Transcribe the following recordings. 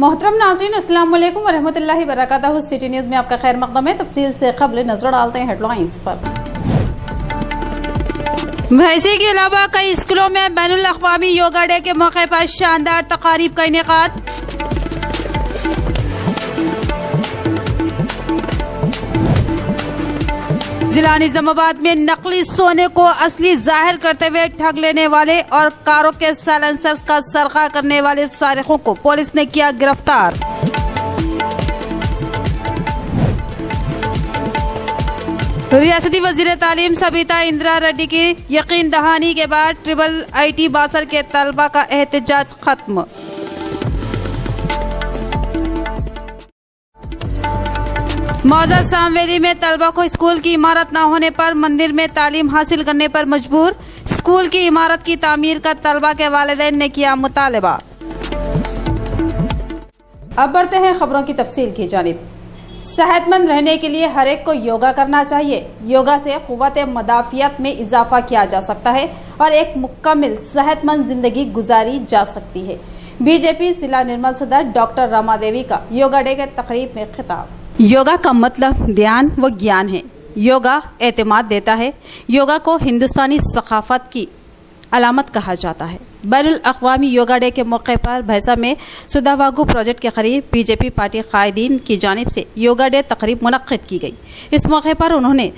मोहतरम नाज़रीन, अस्सलाम वालेकुम वरहमतुल्लाहि वबरकातुहू। सिटी न्यूज़ में आपका खैर मक़दम है। तफसील से खबर नजर डालते हैं हेडलाइंस पर। भैंसी के अलावा कई स्कूलों में बैनुल अक़वामी योगा डे के मौके पर शानदार तकारीब का इनेकाद। जिला निजामाबाद में नकली सोने को असली जाहिर करते हुए ठग लेने वाले और कारों के साइलेंसर्स का सरका करने वाले सारिकों को पुलिस ने किया गिरफ्तार। रियासती वजीर तालीम सबिता इंदिरा रेड्डी की यकीन दहानी के बाद ट्रिपल IT बासर के तलबा का एहतजाज खत्म। मौजा सामवेली में तलबा को स्कूल की इमारत न होने पर मंदिर में तालीम हासिल करने पर मजबूर। स्कूल की इमारत की तामीर का तलबा के वालिदैन ने किया मुतालबा। अब बढ़ते हैं खबरों की तफसील की जानिब। सेहतमंद रहने के लिए हर एक को योगा करना चाहिए। योगा से क़ुव्वत मदाफ़ियत में इजाफा किया जा सकता है और एक मुकम्मल सेहतमंद जिंदगी गुजारी जा सकती है। बीजेपी जिला निर्मल सदर डॉक्टर रमा देवी का योगा डे के तकरीब में खिताब। योगा का मतलब ध्यान व ज्ञान है। योगा एतमाद देता है। योगा को हिंदुस्तानी सकाफत की अलामत कहा जाता है। बैनुल अक़वामी योगा डे के मौके पर भैंसा में सुदावागु प्रोजेक्ट के करीब बीजेपी पार्टी कायदीन की जानिब से योगा डे तकरीब मुनक्किद की गई। इस मौके पर उन्होंने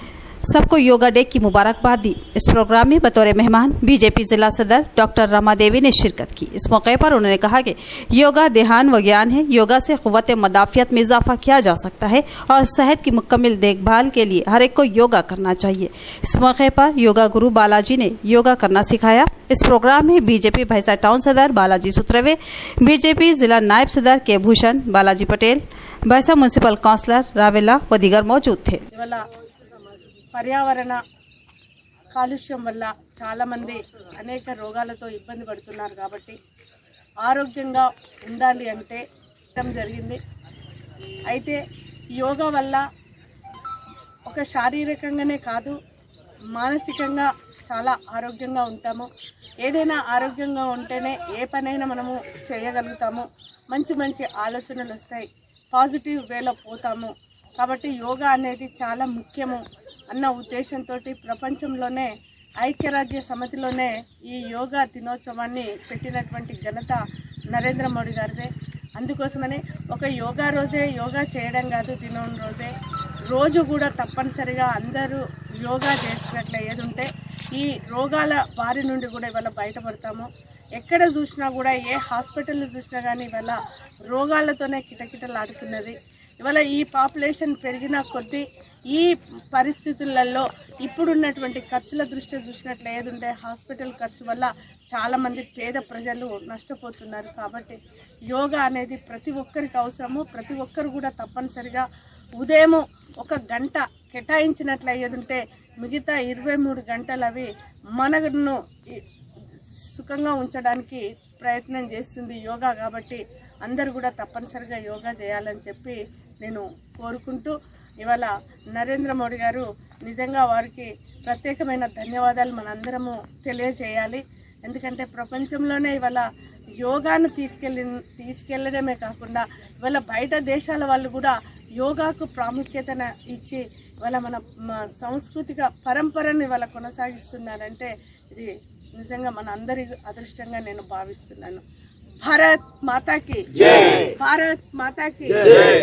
सबको योगा डे की मुबारकबाद दी। इस प्रोग्राम में बतौर मेहमान बीजेपी जिला सदर डॉक्टर रमा देवी ने शिरकत की। इस मौके पर उन्होंने कहा कि योगा ध्यान व ज्ञान है। योगा से क़ुव्वत मदाफ़ियत में इजाफा किया जा सकता है और सेहत की मुकम्मल देखभाल के लिए हर एक को योगा करना चाहिए। इस मौके पर योगा गुरु बालाजी ने योगा करना सिखाया। इस प्रोग्राम में बीजेपी भैंसा टाउन सदर बालाजी सुत्रवे, बीजेपी जिला नायब सदर के भूषण, बालाजी पटेल, भैंसा म्यूनसिपल काउंसलर रावेला व दीगर मौजूद थे। పర్యావరణ కాలుష్యం వల్ల చాలామంది అనేక రోగాలతో ఇబ్బంది పడుతున్నారు కాబట్టి ఆరోగ్యంగా ఉండాలి అంటే జరిగింది. అయితే యోగా వల్ల ఒక శారీరకంగానే కాదు మానసికంగా చాలా ఆరోగ్యంగా ఉంటాము. ఏదైనా ఆరోగ్యంగా ఉంటేనే ఏ పనైనా మనము చేయగలుగుతాము. మంచి మంచి ఆలోచనలు వస్తాయి. పాజిటివ్ వేలో పోతాము. కాబట్టి యోగా అనేది చాలా ముఖ్యము అన్న ఉద్దేశంతో ప్రపంచంలోనే ఐక్యరాజ్య సమితిలోనే ఈ యోగా దినోత్సవాన్ని పెట్టినటువంటి ఘనత నరేంద్ర మోడీ గారిదే. అందుకోసమని ఒక యోగా రోజే యోగా చేయడం కాదు, దినం రోజే రోజు కూడా తప్పనిసరిగా అందరూ యోగా చేసినట్లే ఏదుంటే ఈ రోగాల బారి నుండి కూడా ఇవాళ బయటపడతాము. ఎక్కడ చూసినా కూడా ఏ హాస్పిటల్లో చూసినా కానీ ఇవాళ రోగాలతోనే కిటకిటలాడుతున్నది. ఇవాళ ఈ పాపులేషన్ పెరిగిన కొద్దీ ఈ పరిస్థితులలో ఇప్పుడున్నటువంటి ఖర్చుల దృష్ట్యా చూసినట్లు ఏదుంటే హాస్పిటల్ ఖర్చు వల్ల చాలామంది పేద ప్రజలు నష్టపోతున్నారు. కాబట్టి యోగా అనేది ప్రతి ఒక్కరికి అవసరము. ప్రతి ఒక్కరు కూడా తప్పనిసరిగా ఉదయం ఒక గంట కేటాయించినట్లు ఏదుంటే మిగతా 23 గంటలు అవి మనను సుఖంగా ఉంచడానికి ప్రయత్నం చేస్తుంది యోగా. కాబట్టి అందరూ కూడా తప్పనిసరిగా యోగా చేయాలని చెప్పి నేను కోరుకుంటూ ఇవాళ నరేంద్ర మోడీ గారు నిజంగా వారికి ప్రత్యేకమైన ధన్యవాదాలు మనందరము తెలియజేయాలి. ఎందుకంటే ప్రపంచంలోనే ఇవాళ యోగాను తీసుకెళ్లడమే కాకుండా ఇవాళ బయట దేశాల వాళ్ళు కూడా యోగాకు ప్రాముఖ్యతను ఇచ్చి ఇవాళ మన సాంస్కృతిక పరంపరను ఇవాళ కొనసాగిస్తున్నారంటే ఇది నిజంగా మన అందరి అదృష్టంగా నేను భావిస్తున్నాను. భారత్ మాతా की जय, भारत माता की जय।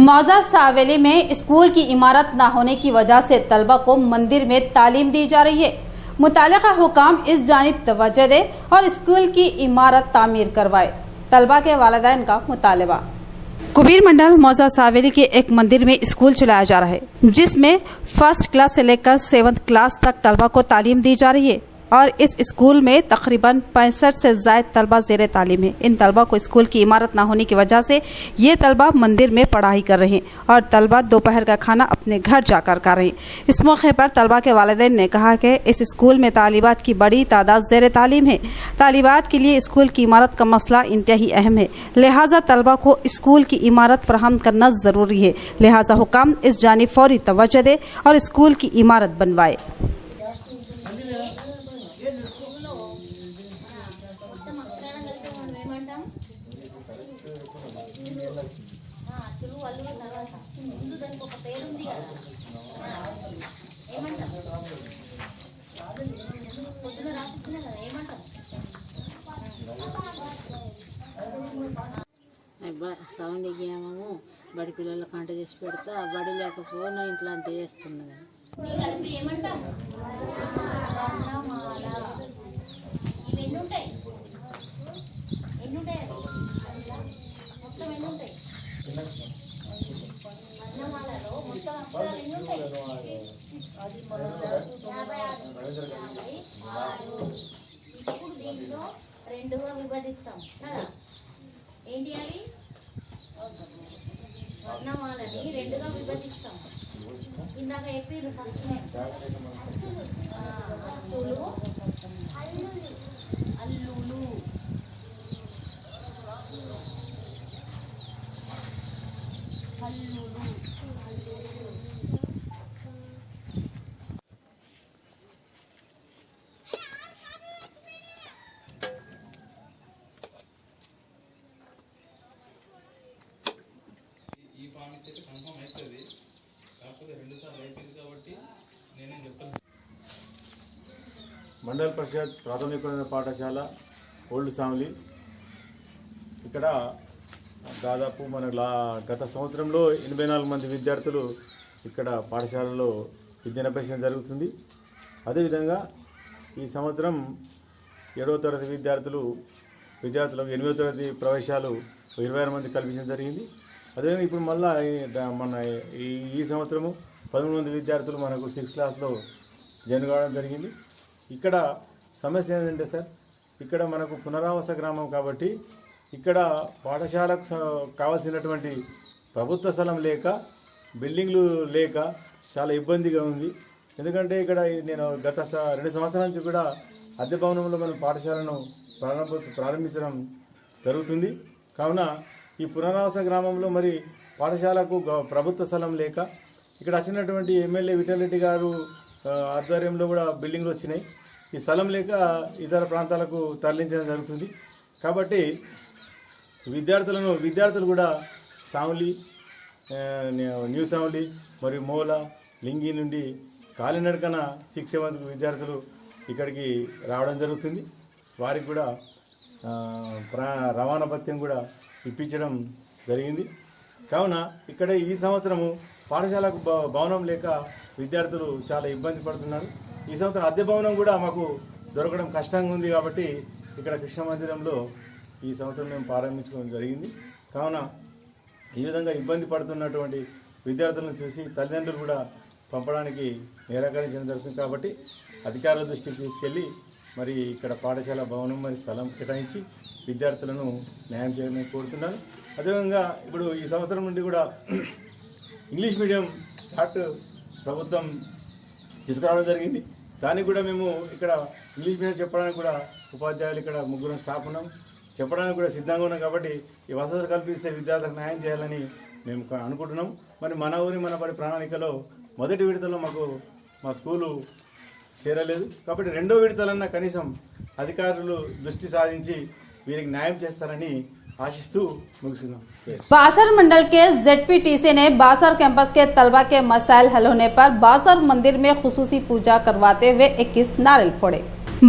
मौजा सावेली में स्कूल की इमारत न होने की वजह से तलबा को मंदिर में तालीम दी जा रही है। मुतालिका हुकाम इस जानिब तवज्जो दे और स्कूल की इमारत तामीर करवाए। तलबा के वालिदैन का मुतालबा। कुबीर मंडल मौजा सावेली के एक मंदिर में स्कूल चलाया जा रहा है, जिसमें फर्स्ट क्लास से लेकर 7th क्लास तक तलबा को तालीम दी जा रही है और इस स्कूल में तकरीबन 65 से ज़ायद तलबा ज़ेरे तालीम है। इन तलबा को स्कूल की इमारत ना होने की वजह से ये तलबा मंदिर में पढ़ाई कर रहे हैं और तलबा दोपहर का खाना अपने घर जाकर खा रहे हैं। इस मौके पर तलबा के वालिदैन ने कहा कि इस स्कूल में तालिबात की बड़ी तादाद ज़ेरे तालीम है। तालिबात के लिए स्कूल की इमारत का मसला इंतहाई अहम है, लिहाजा तलबा को स्कूल की इमारत फराहम करना ज़रूरी है। लिहाजा हुकाम इस जानिब फौरी तवज्जो दे और स्कूल की इमारत बनवाए। అచ్చులు వాళ్ళు తర్వాత ముందు దానికి ఒక పేరు ఉంది కదా ఏమంటాం పొద్దున రాసిచ్చినా కదా ఏమంటాం సౌండ్ ఏమో బడి పిల్లలకు వంట చేసి పెడతా బడి లేకపోయినా ఇంట్లో అంత చేస్తున్నది కలిపి ఏమంటాం వర్ణమాల ఇవి ఎన్ని ఉంటాయి మొత్తం ఎన్ని ఉంటాయి వర్ణమాలలో మొత్తం అక్షరాలు ఎన్ని ఉంటాయి 56 ఇప్పుడు దీంట్లో రెండుగా విభజిస్తాం కదా ఏంటి అవి వర్ణమాలని రెండుగా విభజిస్తాం ఇందాక చెప్పారు ఫస్ట్ అచ్చులు అల్లులు హల్లులు ఈ ప్రామిస్ అయితే కన్ఫర్మ్ అవుతుంది కాకపోతే 2 సార్లు అయిపోయింది కాబట్టి నేనేం చెప్తాను. మండల పరిషత్ ప్రాథమిక పాఠశాల ఓల్డ్ సామ్లీ ఇక్కడ దాదాపు మన గత సంవత్సరంలో 84 మంది విద్యార్థులు ఇక్కడ పాఠశాలలో విద్యాభ్యాసం జరుగుతుంది. అదేవిధంగా ఈ సంవత్సరం 7వ తరగతి విద్యార్థులకు 8వ తరగతి ప్రవేశాలు 26 మంది కల్పించడం జరిగింది. అదేవిధంగా ఇప్పుడు మళ్ళీ మన ఈ సంవత్సరము 13 మంది విద్యార్థులు మనకు 6th క్లాస్లో జాయిన్ కావడం జరిగింది. ఇక్కడ సమస్య ఏంటంటే సార్, ఇక్కడ మనకు పునరావాస గ్రామం కాబట్టి ఇక్కడ పాఠశాలకు కావాల్సినటువంటి ప్రభుత్వ స్థలం లేక బిల్డింగ్లు లేక చాలా ఇబ్బందిగా ఉంది. ఎందుకంటే ఇక్కడ నేను గత 2 సంవత్సరాల నుంచి కూడా అద్దె భవనంలో మనం పాఠశాలను ప్రారంభించడం జరుగుతుంది. కావున ఈ పునరావాస గ్రామంలో మరి పాఠశాలకు ప్రభుత్వ స్థలం లేక ఇక్కడ వచ్చినటువంటి ఎమ్మెల్యే విఠలరెడ్డి గారు ఆధ్వర్యంలో కూడా బిల్డింగ్లు వచ్చినాయి. ఈ స్థలం లేక ఇతర ప్రాంతాలకు తరలించడం జరుగుతుంది. కాబట్టి విద్యార్థులు కూడా సామ్లీ, న్యూ సామ్లీ మరియు మోల, లింగి నుండి కాలినడకన 6-7 విద్యార్థులు ఇక్కడికి రావడం జరుగుతుంది. వారికి కూడా రవాణా భత్యం కూడా ఇప్పించడం జరిగింది. కావున ఇక్కడ ఈ సంవత్సరము పాఠశాలకు భవనం లేక విద్యార్థులు చాలా ఇబ్బంది పడుతున్నారు. ఈ సంవత్సరం అద్దె భవనం కూడా మాకు దొరకడం కష్టంగా ఉంది. కాబట్టి ఇక్కడ కృష్ణ మందిరంలో ఈ సంవత్సరం మేము ప్రారంభించుకోవడం జరిగింది. కావున ఈ విధంగా ఇబ్బంది పడుతున్నటువంటి విద్యార్థులను చూసి తల్లిదండ్రులు కూడా పంపడానికి నిరాకరించడం జరుగుతుంది. కాబట్టి అధికారుల దృష్టికి తీసుకెళ్ళి మరి ఇక్కడ పాఠశాల భవనం మరియు స్థలం కేటాయించి విద్యార్థులను న్యాయం చేయమని కోరుతున్నాను. అదేవిధంగా ఇప్పుడు ఈ సంవత్సరం నుండి కూడా ఇంగ్లీష్ మీడియం స్టార్ట్ ప్రభుత్వం తీసుకురావడం జరిగింది. దానికి కూడా మేము ఇక్కడ ఇంగ్లీష్ మీడియం చెప్పడానికి కూడా ఉపాధ్యాయులు ఇక్కడ 3 స్టాఫ్ ఉన్నాం, చెప్పడానికి కూడా సిద్ధంగా ఉన్నాం. కాబట్టి ఈ వసతులు కల్పిస్తే విద్యార్థులకు న్యాయం చేయాలని మేము అనుకుంటున్నాం. మరి మన ఊరి మన పరి ప్రణాళికలో మొదటి విడతలో మా స్కూలు చేరలేదు. కాబట్టి 2వ విడతలన్నా కనీసం అధికారులు దృష్టి సాధించి వీరికి న్యాయం చేస్తారని आशिस्तु मुगिస్తున్నాం. बासर मंडल के ZPTC ने बासर कैंपस के तलबा के मसाइल हल होने पर बासर मंदिर में खुसूसी पूजा करवाते हुए 21 नारियल फोड़े।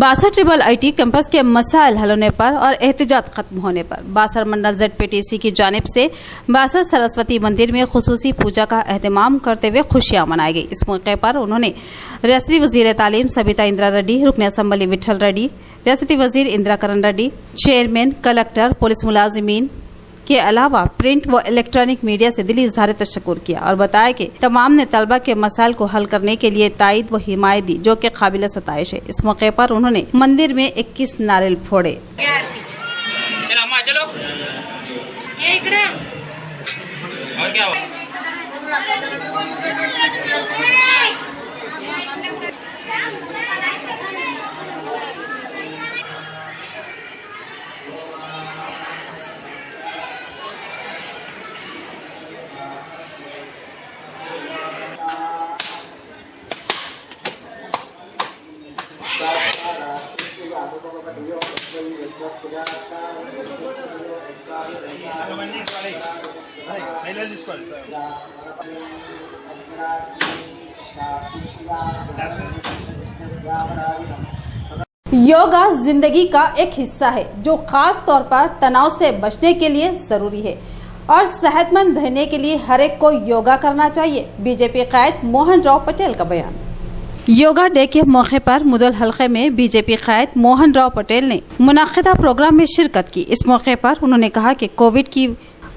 बासर IIIT कैंपस के मसाइल हल होने पर और एहतिजाज खत्म होने पर बासर मंडल ZPTC की जानिब से बासर सरस्वती मंदिर में खुसूसी पूजा का एहतमाम करते हुए खुशियां मनाई गई। इस मौके पर उन्होंने रियासती वजीर तालीम सबिता इंदिरा रेड्डी, रुकन असम्बली विठल रेड्डी, रियासती वजीर इंदिरा करण रेड्डी, चेयरमैन, कलेक्टर, पुलिस मुलाजिमीन के अलावा प्रिंट व इलेक्ट्रॉनिक मीडिया से दिली इजहार तशक्कुर किया और बताया कि तमाम ने तलबा के मसाइल को हल करने के लिए तायद व हिमायत दी, जो कि काबिल सताइश है। इस मौके पर उन्होंने मंदिर में 21 नारियल फोड़े। और क्या हुआ? Halo, योगा जिंदगी का एक हिस्सा है जो खास तौर पर तनाव से बचने के लिए जरूरी है और सेहतमंद रहने के लिए हर एक को योगा करना चाहिए। बीजेपी कायद मोहन राव पटेल का बयान। योगा डे के मौके पर मुदल हलके में बीजेपी कायद मोहन राव पटेल ने मुनाकिदा प्रोग्राम में शिरकत की। इस मौके पर उन्होंने कहा कि कोविड की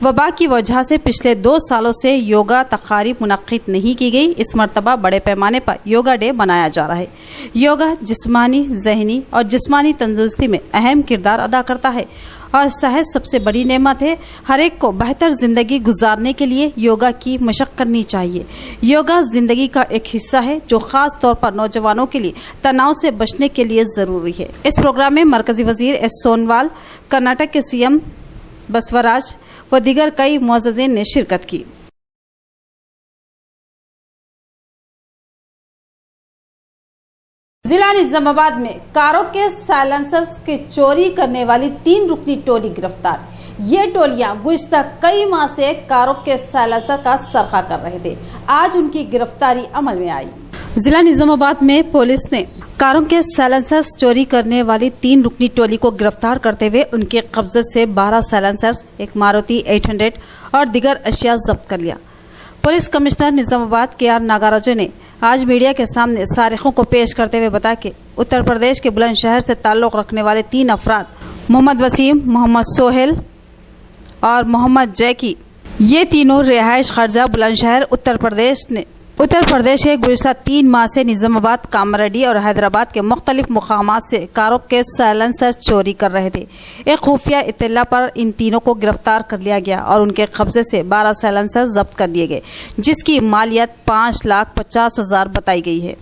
वबा की वजह से पिछले 2 सालों से योगा तकारीब मुनक्किद नहीं की गई। इस मरतबा बड़े पैमाने पर योगा डे मनाया जा रहा है। योगा जिस्मानी, ज़हनी और जिस्मानी तंदुरुस्ती में अहम किरदार अदा करता है और सेहत सबसे बड़ी नेमत है। हर एक को बेहतर जिंदगी गुजारने के लिए योगा की मशक करनी चाहिए। योगा जिंदगी का एक हिस्सा है जो खास तौर पर नौजवानों के लिए तनाव से बचने के लिए जरूरी है। इस प्रोग्राम में मरकजी वजीर एस सोनवाल, कर्नाटक के सीएम बसवराज व दीगर कई मुअज़्ज़िज़ीन ने शिरकत की। जिला निजामाबाद में कारों के साइलेंसर्स की चोरी करने वाली 3 रुकनी टोली गिरफ्तार। ये टोलियां गुज़िश्ता कई माह से कारों के साइलेंसर का सरखा कर रहे थे। आज उनकी गिरफ्तारी अमल में आई। जिला निजामाबाद में पुलिस ने कारों के साइलेंसर्स चोरी करने वाली 3 रुकनी टोली को गिरफ्तार करते हुए उनके कब्जे से 12 साइलेंसर्स, एक मारुति 800 और दीगर अशिया जब्त कर लिया। Police commissioner Nizamabad KR. Nagarajan ने आज मीडिया के सामने सारिखों को पेश करते हुए बताया कि उत्तर प्रदेश के बुलंदशहर से ताल्लुक रखने वाले 3 अफराद मोहम्मद वसीम, मोहम्मद सोहेल और मोहम्मद जैकी, ये तीनों रिहाइश खर्जा बुलंदशहर उत्तर प्रदेश के गुज़िश्ता 3 माह से निजामाबाद, कामारेड्डी और हैदराबाद के मुख्तलिफ मुकामात से कारों के साइलेंसर चोरी कर रहे थे। एक खुफिया इत्तला पर इन तीनों को गिरफ्तार कर लिया गया और उनके कब्जे से 12 साइलेंसर जब्त कर लिए गए, जिसकी मालियत 5,50,000 बताई गई है।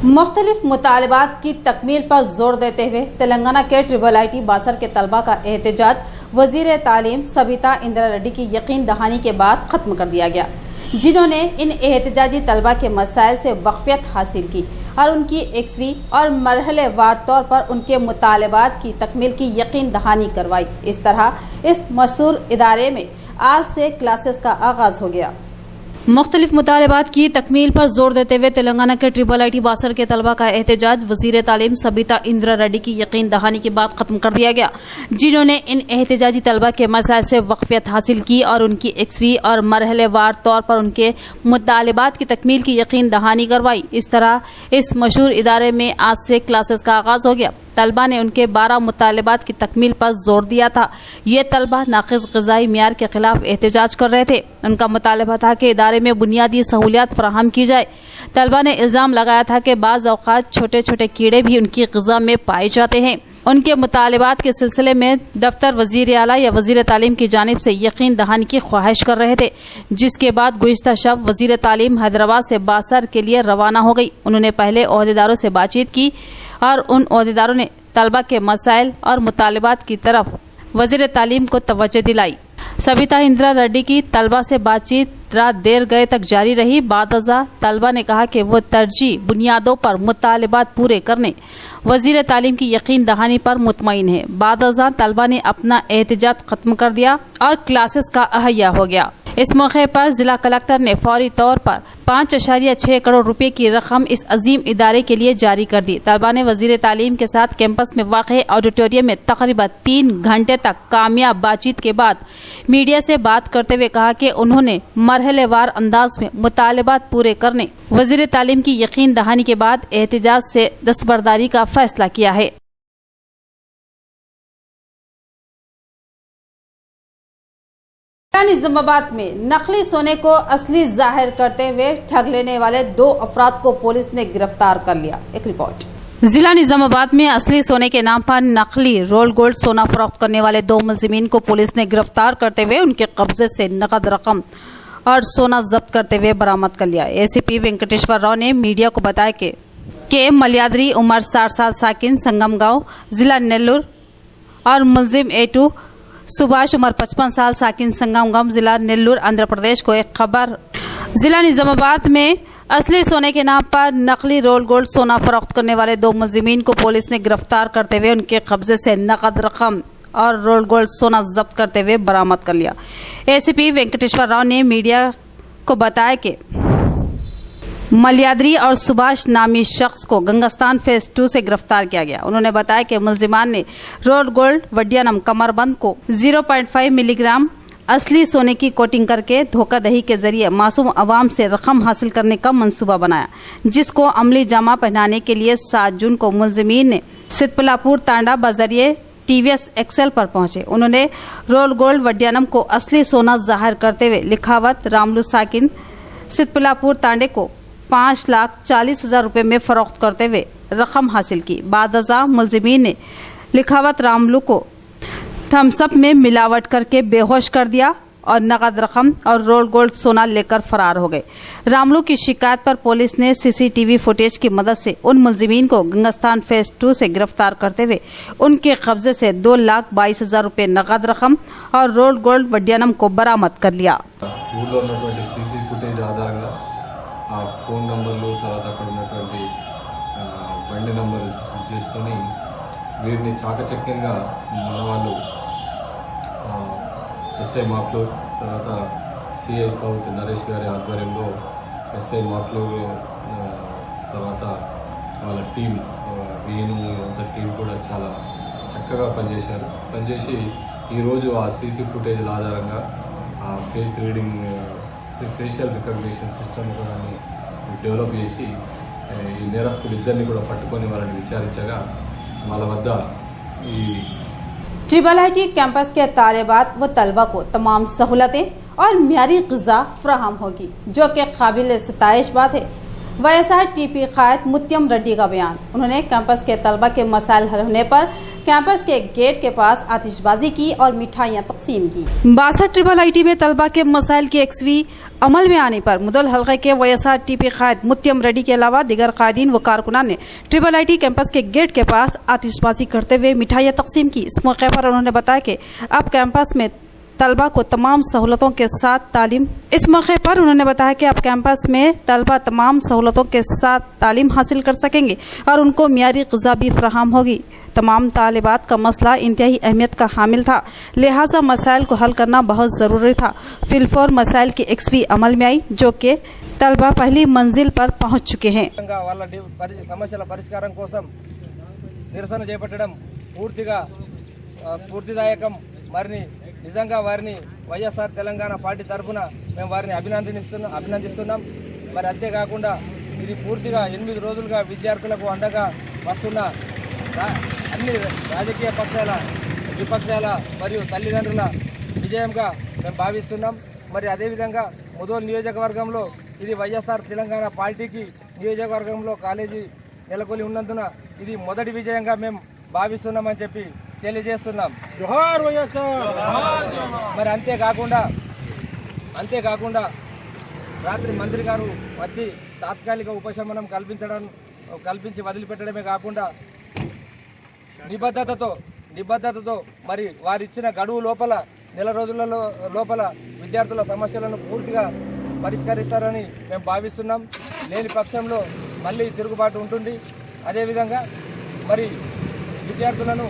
मुख्तलिफ मुतालबात की तकमील पर जोर देते हुए तेलंगाना के IIIT बासर के तलबा का एहतजाज वजीर तालीम सबिता इंदिरा रेड्डी की यकीन दहानी के बाद खत्म कर दिया गया, जिन्होंने इन एहतजाजी तलबा के मसाइल से वाक़फ़ियत हासिल की और उनकी एकसवी और मरहलेवार तौर पर उनके मुतालबात की तकमील की यकीन दहानी करवाई। इस तरह इस मशहूर इदारे में आज से क्लासेस का आगाज हो गया। मुख्तलिफ मुतालबात की तकमील पर जोर देते हुए तेलंगाना के IIIT बासर के तलबा का एहतजाज वजीर तालीम सबिता इंदिरा रेड्डी की यकीन दहानी के बाद खत्म कर दिया गया, जिन्होंने इन एहतजाजी तलबा के मसाइल से वाक़फ़ियत हासिल की और उनकी एकसवी और मरहलेवार तौर पर उनके मुतालबात की तकमील की यकीन दहानी करवाई। इस तरह इस मशहूर इदारे में आज से क्लासेस का आगाज हो गया। तलबा ने उनके 12 मुतालबात की तकमील पर जोर दिया था। ये तलबा नाक़िस ग़िज़ाई मियार के खिलाफ एहतजाज कर रहे थे। उनका मुतालबा था कि इदारे में बुनियादी सहूलियात फराहम की जाए। तलबा ने इल्ज़ाम लगाया था कि बाज़ औक़ात छोटे छोटे कीड़े भी उनकी ग़िज़ा में पाए जाते हैं। उनके मुतालबात के सिलसिले में दफ्तर वज़ीर आला या वज़ीर तालीम की जानिब से यकीन दहानी की ख्वाहिश कर रहे थे, जिसके बाद गुज़िश्ता शब वज़ीर तालीम हैदराबाद से बासर के लिए रवाना हो गई। उन्होंने पहले ओहदेदारों से बातचीत की और उन ओहदेदारों ने तलबा के मसाइल और मुतालबात की तरफ वज़ीर तालीम को तवज्जो दिलाई। सबिता इंदिरा रेड्डी की तलबा से बातचीत रात देर गए तक जारी रही। बादअज़ा तलबा ने कहा कि वो तरजीह बुनियादों पर मुतालिबात पूरे करने वजीर तालीम की यकीन दहानी पर मुतमईन है। बादअज़ा तलबा ने अपना एहतजाज खत्म कर दिया और क्लासेस का अहैया हो गया। इस मौके पर जिला कलेक्टर ने फौरी तौर पर 5.6 करोड़ रुपए की रकम इस अजीम इदारे के लिए जारी कर दी। तलबा ने वजीर तालीम के साथ कैंपस में वाक़े ऑडिटोरियम में तकरीबन 3 घंटे तक कामयाब बातचीत के बाद मीडिया से बात करते हुए कहा कि उन्होंने मरहलेवार अंदाज में मुतालिबात पूरे करने वजीर तालीम की यकीन दहानी के बाद एहतजाज से दस्तबरदारी का फैसला किया है। निजामाबाद में नकली सोने को असली जाहिर करते हुए ठग लेने वाले 2 अफराद को पुलिस ने गिरफ्तार कर लिया। एक रिपोर्ट। जिला निजामाबाद में असली सोने के नाम पर नकली रोल गोल्ड सोना फरोख्त करने वाले 2 मुलजिमीन को पुलिस ने गिरफ्तार करते हुए उनके कब्जे से नकद रकम और सोना जब्त करते हुए बरामद कर लिया। एसीपी वेंकटेश्वर राव ने मीडिया को बताया कि मल्याद्री उम्र 60 साल साकिन संगम गांव जिला नेल्लूर और मुलजिम A2 सुभाष उम्र 55 साल साकिन संगम जिला नेल्लूर आंध्र प्रदेश को एक खबर। जिला निजामाबाद में असली सोने के नाम पर नकली रोल गोल्ड सोना फरोख्त करने वाले 2 मुलजिमीन को पुलिस ने गिरफ्तार करते हुए उनके कब्जे से नकद रकम और रोल गोल्ड सोना जब्त करते हुए बरामद कर लिया। एसीपी वेंकटेश्वर राव ने मीडिया को बताया कि मल्याद्री और सुभाष नामी शख्स को गंगास्तान फेज 2 से गिरफ्तार किया गया। उन्होंने बताया कि मुलजिमान ने रोल गोल्ड वड्डियानम कमरबंद को 0.5 मिलीग्राम असली सोने की कोटिंग करके धोखाधड़ी के जरिए मासूम अवाम से रकम हासिल करने का मंसूबा बनाया, जिसको अमली जामा पहनाने के लिए 7 जून को मुलजिमीन ने सितपलापुर तांडा बजरिए TVS एक्सेल पर पहुंचे। उन्होंने रोल गोल्ड वड्डियानम को असली सोना जाहिर करते हुए लिखावत रामलू साकिन सितपलापुर तांडे को 5,40,000 रुपए में फरोख्त करते हुए रकम हासिल की। बादअज़ा मुलजिमीन ने लिखावत रामलू को थम्सअप में मिलावट करके बेहोश कर दिया और नकद रकम और रोल गोल्ड सोना लेकर फरार हो गए। रामलू की शिकायत पर पुलिस ने CCTV फुटेज की मदद से उन मुलजिमीन को गंगास्तान फेज 2 से गिरफ्तार करते हुए उनके कब्जे से 2,22,000 रुपए नकद रकम और रोल गोल्ड वड्डियानम को बरामद कर लिया। ఆ ఫోన్ నంబర్లు తర్వాత అక్కడ ఉన్నటువంటి బండి నంబర్ చేసుకొని వీరిని చాకచక్యంగా మన వాళ్ళు ఎస్ఐ మాప్లూర్ తర్వాత సిఐ సౌత్ నరేష్ గారి ఆధ్వర్యంలో ఎస్ఐ మాప్లూర్ తర్వాత వాళ్ళ టీం వేణు అంత టీం కూడా చాలా చక్కగా పనిచేసి ఈరోజు ఆ సీసీ ఫుటేజ్ల ఆధారంగా ఆ face reading facial recognition system కూడా డెవలప్ చేసి ఈ నేరస్తులు ఇద్దరిని కూడా పట్టుకొని వాళ్ళని విచారించగా వాళ్ళ వద్ద ఈ ट्रिपल कैंपस के तालिबात व तलबा को तमाम सहूलतें और म्यारी ग़िज़ा फ्राहम होगी, जो कि काबिल सताइश बात है। YSRTP क़ायद मुत्यम रेड्डी का बयान। उन्होंने कैंपस के तलबा के मसाइल हल होने पर कैंपस के गेट के पास आतिशबाजी की और मिठाइयाँ तकसीम की। 62 ट्रिपल में तलबा के मसाइल की 1वीं अमल में आने पर मुदल हल्के के YSRTP क़ायद मुत्यम रेड्डी के अलावा दिगर कायदीन व कारकुनान ने ट्रिपल कैंपस के गेट के पास आतिशबाजी करते हुए मिठाइयाँ तकसीम की। इस मौके पर उन्होंने बताया कि अब कैंपस में तलबा को तमाम सहूलतों के साथ तालीम हासिल कर सकेंगे और उनको म्यारी ग़िज़ा भी फराहम होगी। तमाम तालिबात का मसला इंतहाई अहमियत का हामिल था, लिहाजा मसाइल को हल करना बहुत ज़रूरी था। फिलफोर मसाइल की 1वीं अमल में आई, जो कि तलबा पहली मंजिल पर पहुँच चुके हैं। సమస్యల పరిష్కారం కోసం నిరసన చేపట్టడం పూర్తిగా స్ఫూర్తిదాయకం। మరిని నిజంగా వారిని వైఎస్ఆర్ తెలంగాణ పార్టీ తరఫున మేము వారిని అభినందిస్తున్నాం। మరి అంతేకాకుండా ఇది పూర్తిగా 8 రోజులుగా విద్యార్థులకు అండగా వస్తున్న అన్ని రాజకీయ పక్షాల విపక్షాల మరియు తల్లిదండ్రుల విజయంగా మేము భావిస్తున్నాం। మరి అదేవిధంగా ముదోల్ నియోజకవర్గంలో ఇది వైఎస్ఆర్ తెలంగాణ పార్టీకి నియోజకవర్గంలో కాలేజీ నెలకొలి ఉన్నందున ఇది మొదటి విజయంగా మేము భావిస్తున్నామని చెప్పి తెలియజేస్తున్నాం। జోహార్ వైఎస్ఆర్। మరి అంతేకాకుండా రాత్రి మంత్రి గారు వచ్చి తాత్కాలిక ఉపశమనం కల్పించి వదిలిపెట్టడమే కాకుండా నిబద్ధతతో మరి వారిచ్చిన గడువు లోపల నెల రోజుల లోపల విద్యార్థుల సమస్యలను పూర్తిగా పరిష్కరిస్తారని మేము భావిస్తున్నాం. లేని పక్షంలో మళ్ళీ తిరుగుబాటు ఉంటుంది. అదేవిధంగా మరి విద్యార్థులను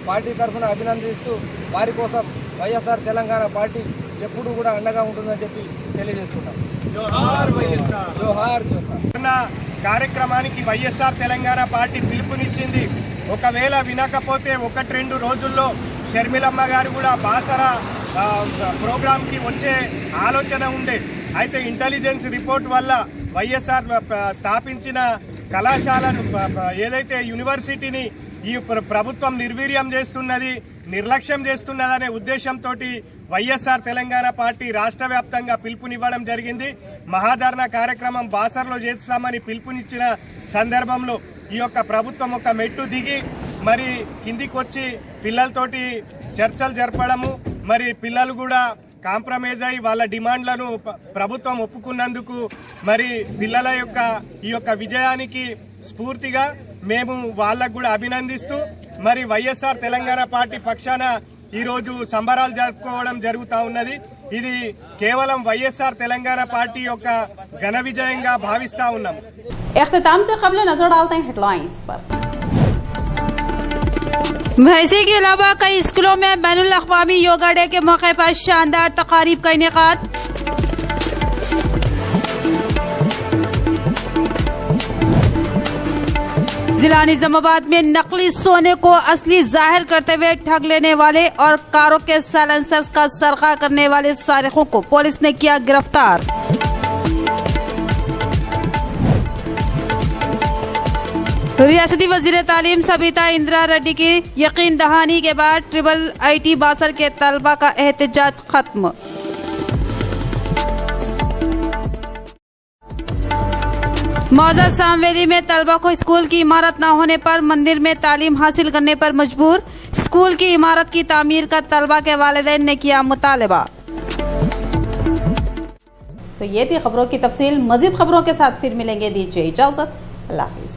పార్టీ తరఫున అభినందిస్తూ వారి కోసం వైఎస్ఆర్ తెలంగాణ పార్టీ ఎప్పుడు కూడా అండగా ఉంటుందని చెప్పి తెలియజేస్తున్నాం. జోహార్ వైఎస్ఆర్. జోహార్ జోహార్. కార్యక్రమానికి వైఎస్ఆర్ తెలంగాణ పార్టీ పిలుపునిచ్చింది. ఒకవేళ వినకపోతే 1-2 రోజుల్లో షర్మిలమ్మ గారు కూడా బాసర ప్రోగ్రాంకి వచ్చే ఆలోచన ఉండే. అయితే ఇంటెలిజెన్స్ రిపోర్ట్ వల్ల వైఎస్ఆర్ స్థాపించిన కళాశాలను ఏదైతే యూనివర్సిటీని ఈ ప్రభుత్వం నిర్వీర్యం చేస్తున్నది, నిర్లక్ష్యం చేస్తున్నదనే ఉద్దేశంతో వైఎస్ఆర్ తెలంగాణ పార్టీ రాష్ట్ర వ్యాప్తంగా పిలుపునివ్వడం జరిగింది. మహాధర్నా కార్యక్రమం బాసర్లో చేస్తామని పిలుపునిచ్చిన సందర్భంలో ఈ యొక్క ప్రభుత్వం ఒక మెట్టు దిగి మరి కిందికి వచ్చి పిల్లలతోటి చర్చలు జరపడము, మరి పిల్లలు కూడా కాంప్రమైజ్ అయి వాళ్ళ డిమాండ్లను ప్రభుత్వం ఒప్పుకున్నందుకు మరి పిల్లల యొక్క ఈ యొక్క విజయానికి స్ఫూర్తిగా మేము వాళ్ళకు కూడా అభినందిస్తూ మరి వైఎస్ఆర్ తెలంగాణ పార్టీ పక్షాన ఈరోజు సంబరాలు జరుపుకోవడం జరుగుతూ ఉన్నది. ఇది కేవలం వైఎస్ఆర్ తెలంగాణ పార్టీ యొక్క ఘన విజయంగా భావిస్తా ఉన్నాం. इख्तिताम से कबल नजर डालते हैं हेडलाइंस पर। महसी के अलावा कई स्कूलों में बैनुल अक़वामी योगा डे के मौके पर शानदार तकारीब का इनेकाद। जिला निजामाबाद में नकली सोने को असली जाहिर करते हुए ठग लेने वाले और कारों के साइलेंसर्स का सरका करने वाले सारिकों को पुलिस ने किया गिरफ्तार। रियासती वजीर तालीम सबिता इंदिरा रेड्डी की यकीन दहानी के बाद IIT बासर के तलबा का एहतजाज खत्म। मौजा सामवेली में तलबा को स्कूल की इमारत न होने पर मंदिर में तालीम हासिल करने पर मजबूर। स्कूल की इमारत की तामीर का तलबा के वालिदैन ने किया मुतालबा। तो ये थी खबरों की तफसील। मजीद खबरों के साथ फिर मिलेंगे। दीजिए इजाजत। अल्लाह हाफिज।